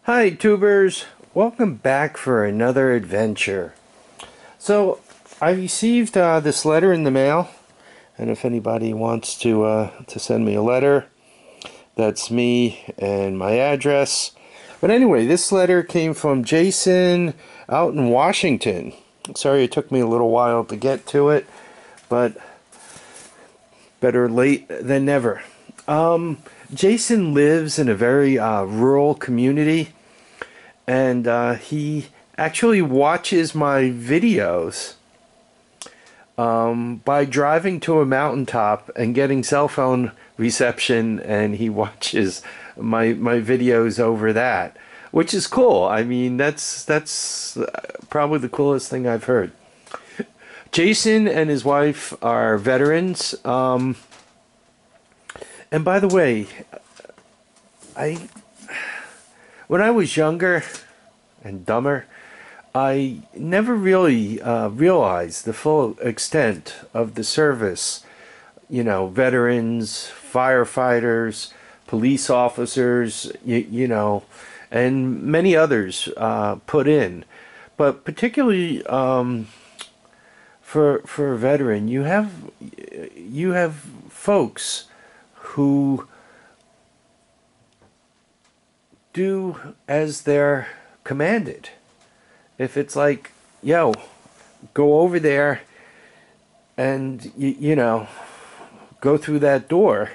Hi, tubers. Welcome back for another adventure. So, I received this letter in the mail, and if anybody wants to send me a letter, that's me and my address. But anyway, this letter came from Jason out in Washington. Sorry it took me a little while to get to it, but better late than never. Jason lives in a very rural community, and he actually watches my videos by driving to a mountaintop and getting cell phone reception, and he watches my videos over that, which is cool. I mean, that's probably the coolest thing I've heard. Jason and his wife are veterans. And by the way, I when I was younger and dumber, I never really realized the full extent of the service. You know, veterans, firefighters, police officers, and many others put in. But particularly for a veteran, you have folks who do as they're commanded. If it's like, yo, go over there and go through that door,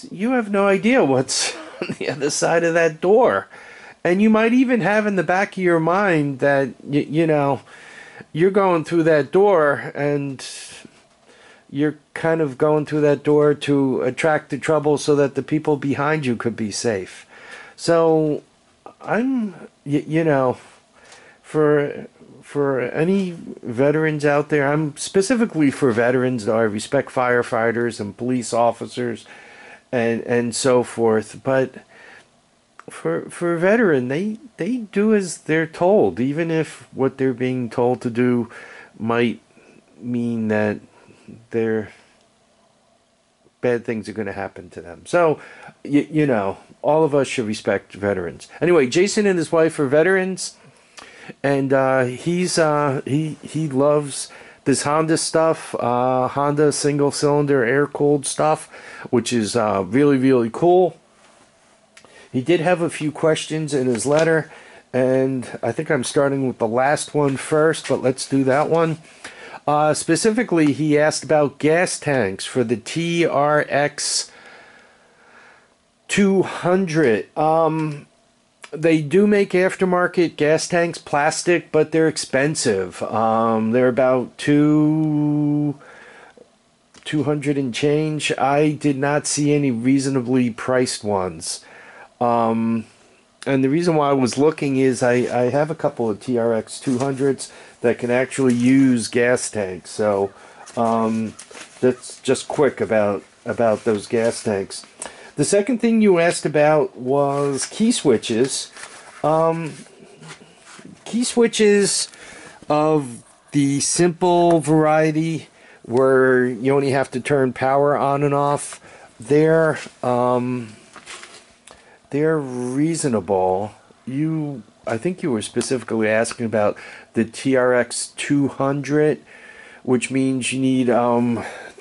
you have no idea what's on the other side of that door. And you might even have in the back of your mind that you're going through that door, and you're kind of going through that door to attract the trouble so that the people behind you could be safe. So I'm, for any veterans out there, I'm specifically for veterans, though I respect firefighters and police officers and so forth. But for a veteran, they do as they're told, even if what they're being told to do might mean that they're bad things are going to happen to them. So, all of us should respect veterans. Anyway, Jason and his wife are veterans, and he loves this Honda stuff, Honda single cylinder air cooled stuff, which is really, really cool. He did have a few questions in his letter, and I think I'm starting with the last one first, but let's do that one. Specifically, he asked about gas tanks for the TRX 200. They do make aftermarket gas tanks, plastic, but they're expensive. They're about 200 and change. I did not see any reasonably priced ones. And the reason why I was looking is I have a couple of TRX 200s that can actually use gas tanks. So that's just quick about those gas tanks. The second thing you asked about was key switches. Key switches of the simple variety, where you only have to turn power on and off. They're reasonable. I think you were specifically asking about the TRX 200, which means you need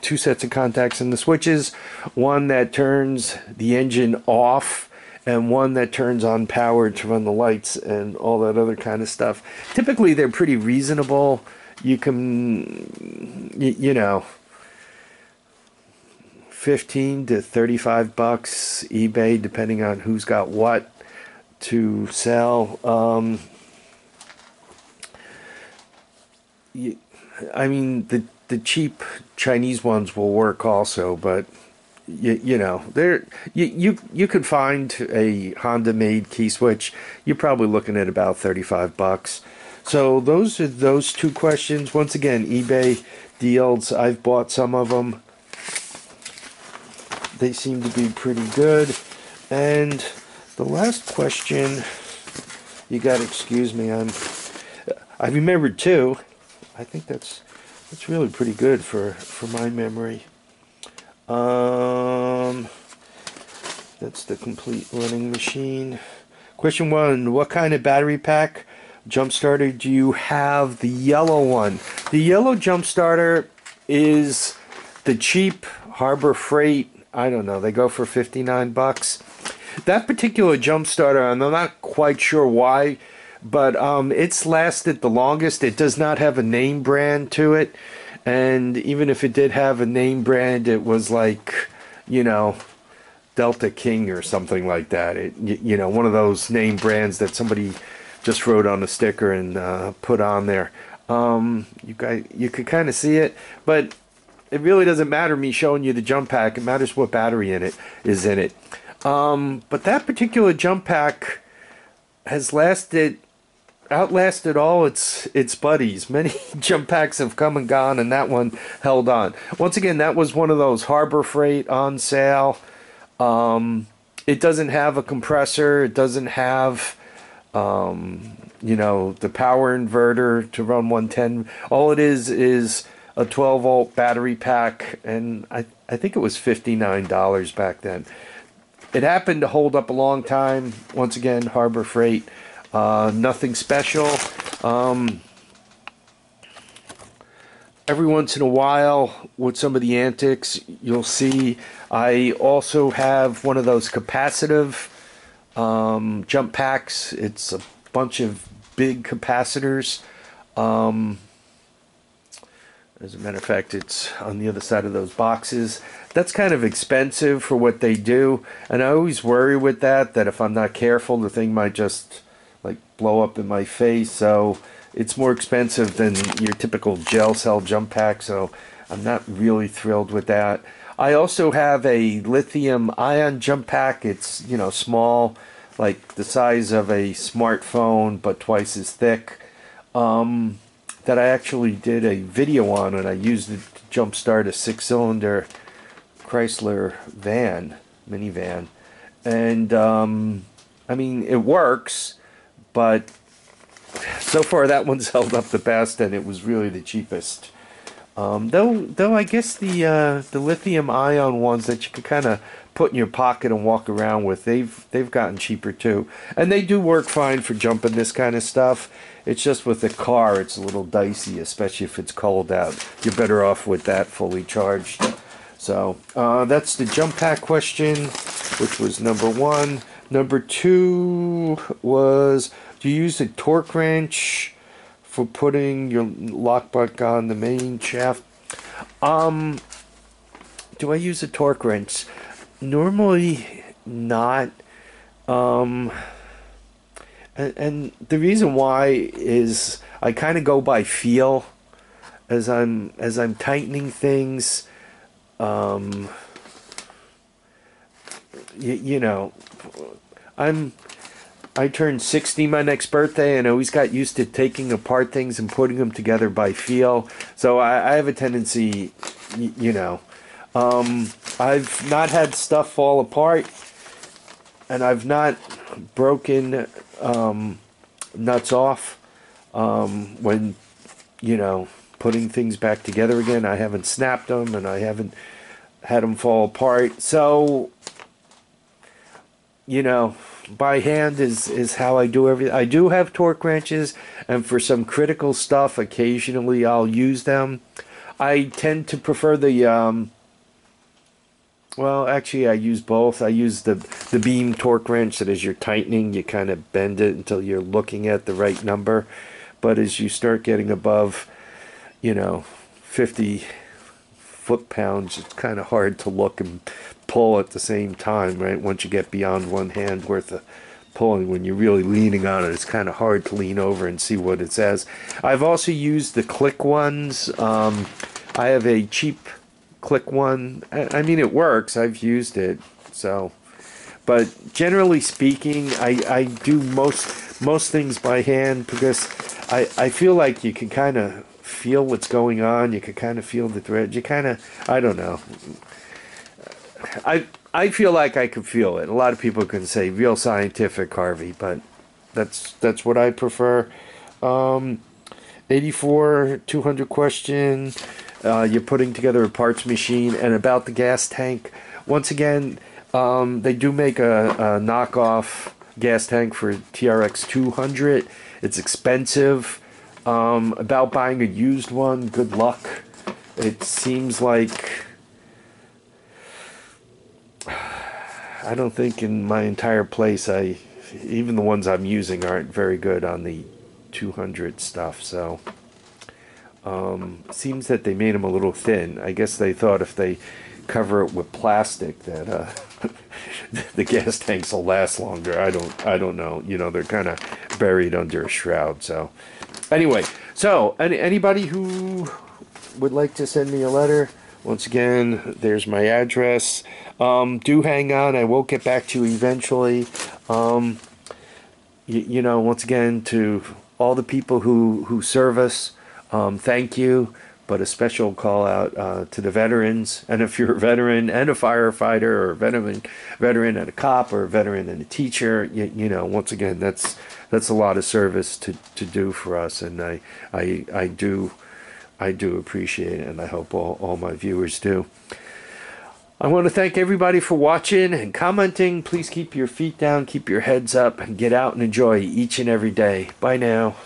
two sets of contacts in the switches, one that turns the engine off and one that turns on power to run the lights and all that other kind of stuff. Typically, they're pretty reasonable. You can, 15 to 35 bucks eBay, depending on who's got what to sell. I mean, the cheap Chinese ones will work also, but you could find a Honda made key switch. You're probably looking at about 35 bucks. So those are those two questions. Once again, eBay deals. I've bought some of them. They seem to be pretty good. And the last question, you got to excuse me. I remembered two. I think that's really pretty good for my memory. That's the complete running machine. Question 1, what kind of battery pack jump starter do you have? The yellow one. The yellow jump starter is the cheap Harbor Freight. I don't know, they go for 59 bucks. That particular jump starter, and I'm not quite sure why, but it's lasted the longest. It does not have a name brand to it, and even if it did have a name brand, it was like, you know, Delta King or something like that. You know, one of those name brands that somebody just wrote on a sticker and put on there. You could kind of see it, but it really doesn't matter me showing you the jump pack. It matters what battery is in it. But that particular jump pack has outlasted all its buddies. Many jump packs have come and gone, and that one held on. Once again, that was one of those Harbor Freight on sale. It doesn't have a compressor. It doesn't have, you know, the power inverter to run 110. All it is a 12-volt battery pack, and I think it was $59 back then. It happened to hold up a long time. Once again, Harbor Freight. Nothing special. Every once in a while, with some of the antics, you'll see I also have one of those capacitive jump packs. It's a bunch of big capacitors. As a matter of fact, it's on the other side of those boxes. That's kind of expensive for what they do, and I always worry with that if I'm not careful, the thing might just like blow up in my face. So it's more expensive than your typical gel cell jump pack, so I'm not really thrilled with that. I also have a lithium ion jump pack. It's, you know, small, like the size of a smartphone, but twice as thick. That I actually did a video on, and I used it to jumpstart a 6-cylinder Chrysler minivan. And I mean, it works, but so far that one's held up the best, and it was really the cheapest. Though I guess the lithium ion ones that you can kind of put in your pocket and walk around with, they've gotten cheaper too, and they do work fine for jumping this kind of stuff. It's just with the car, it's a little dicey, especially if it's cold out. You're better off with that fully charged. So that's the jump pack question, which was number 1. Number 2 was, do you use a torque wrench for putting your lock butt on the main shaft? Do I use a torque wrench? Normally not. And the reason why is I kind of go by feel as I'm tightening things. You know, I turned 60 my next birthday, and I always got used to taking apart things and putting them together by feel. So I have a tendency, you know, I've not had stuff fall apart, and I've not broken nuts off when, you know, putting things back together again. I haven't snapped them, and I haven't had them fall apart. So, you know, by hand is how I do everything. I do have torque wrenches, and for some critical stuff, occasionally I'll use them. I tend to prefer the well, actually, I use both. I use the beam torque wrench that as you're tightening, you kind of bend it until you're looking at the right number. But as you start getting above, you know, 50 foot-pounds, it's kind of hard to look and pull at the same time, right? Once you get beyond one hand worth of pulling, when you're really leaning on it, it's kind of hard to lean over and see what it says. I've also used the click ones. I have a cheap click one. I mean, it works. I've used it. So, but generally speaking, I do most things by hand, because I feel like you can kind of feel what's going on. You can kind of feel the thread. You kind of, I don't know. I feel like I can feel it. A lot of people can say real scientific, Harvey, but that's what I prefer. 84 200 question. You're putting together a parts machine, and about the gas tank. Once again, They do make a knockoff gas tank for TRX 200. It's expensive. About buying a used one, good luck. It seems like I don't think in my entire place even the ones I'm using aren't very good on the 200 stuff. So seems that they made them a little thin. I guess they thought if they cover it with plastic that the gas tanks will last longer. I don't know. You know, they're kind of buried under a shroud. So anyway, so anybody who would like to send me a letter, once again, there's my address. Do hang on. I will get back to you eventually. You know, once again, to all the people who serve us, thank you. But a special call out to the veterans. And if you're a veteran and a firefighter, or a veteran and a cop, or a veteran and a teacher, you know, once again, that's a lot of service to do for us. And I do appreciate it, and I hope all my viewers do. I want to thank everybody for watching and commenting. Please keep your feet down, keep your heads up, and get out and enjoy each and every day. Bye now.